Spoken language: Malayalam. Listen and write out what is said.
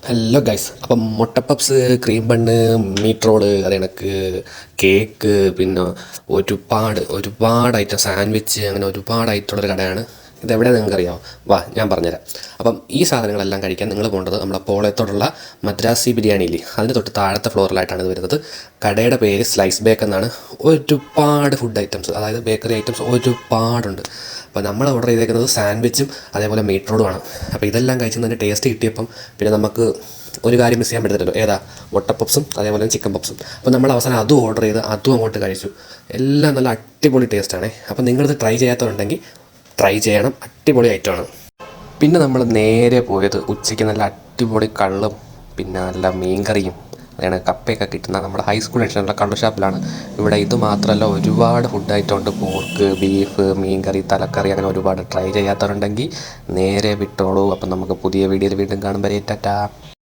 ഹലോ ഗൈസ്, അപ്പം മുട്ട puffs, cream bun, meat roll, അത് കണക്ക് കേക്ക്, പിന്നെ ഒരുപാട് ഐറ്റം സാൻഡ്വിച്ച്, അങ്ങനെ ഒരുപാട് ഐറ്റമുള്ളൊരു കടയാണ്. ഇതെവിടെ നിങ്ങൾക്ക് അറിയാമോ? വാ, ഞാൻ പറഞ്ഞുതരാം. അപ്പം ഈ സാധനങ്ങളെല്ലാം കഴിക്കാൻ നിങ്ങൾ പോകേണ്ടത് നമ്മുടെ പോളയത്തോടുള്ള മദ്രാസി ബിരിയാണിയില്ലേ, അതിന് തൊട്ട് താഴത്തെ ഫ്ലോറിലായിട്ടാണ് ഇത് വരുന്നത്. കടയുടെ പേര് സ്ലൈസ് ബേക്ക് എന്നാണ്. ഒരുപാട് ഫുഡ് ഐറ്റംസ്, അതായത് ബേക്കറി ഐറ്റംസ് ഒരുപാടുണ്ട്. അപ്പോൾ നമ്മൾ ഓർഡർ ചെയ്തേക്കുന്നത് സാൻഡ്വിച്ചും അതേപോലെ മീറ്റ് റോളുമാണ്. അപ്പോൾ ഇതെല്ലാം കഴിച്ചതിൻ്റെ ടേസ്റ്റ് കിട്ടിയപ്പം പിന്നെ നമുക്ക് ഒരു കാര്യം മിസ് ചെയ്യാൻ പറ്റത്തില്ലല്ലോ. ഏതാ? മുട്ട പപ്സും അതേപോലെ ചിക്കൻ പപ്സും. അപ്പോൾ നമ്മൾ അവസാനം അതും ഓർഡർ ചെയ്ത് അതും അങ്ങോട്ട് കഴിച്ചു. എല്ലാം നല്ല അടിപൊളി ടേസ്റ്റാണ്. അപ്പോൾ നിങ്ങളിത് ട്രൈ ചെയ്യാത്തതുണ്ടെങ്കിൽ ട്രൈ ചെയ്യണം. അടിപൊളി ഐറ്റമാണ്. പിന്നെ നമ്മൾ നേരെ പോയത് ഉച്ചയ്ക്ക് നല്ല അടിപൊളി കള്ളും പിന്നെ നല്ല മീൻകറിയും അതാണ് കപ്പയൊക്കെ കിട്ടുന്ന നമ്മുടെ ഹൈസ്കൂൾ ജംഗ്ഷനിലുള്ള കള്ള് ഷാപ്പിലാണ്. ഇവിടെ ഇത് മാത്രമല്ല, ഒരുപാട് ഫുഡ് ഐറ്റം ഉണ്ട്. പോർക്ക്, ബീഫ്, മീൻകറി, തലക്കറി, അങ്ങനെ ഒരുപാട്. ട്രൈ ചെയ്യാത്തവരുണ്ടെങ്കിൽ നേരെ വിട്ടോളൂ. അപ്പം നമുക്ക് പുതിയ വീഡിയോയിൽ വീണ്ടും കാണുമ്പോൾ ടാറ്റാ.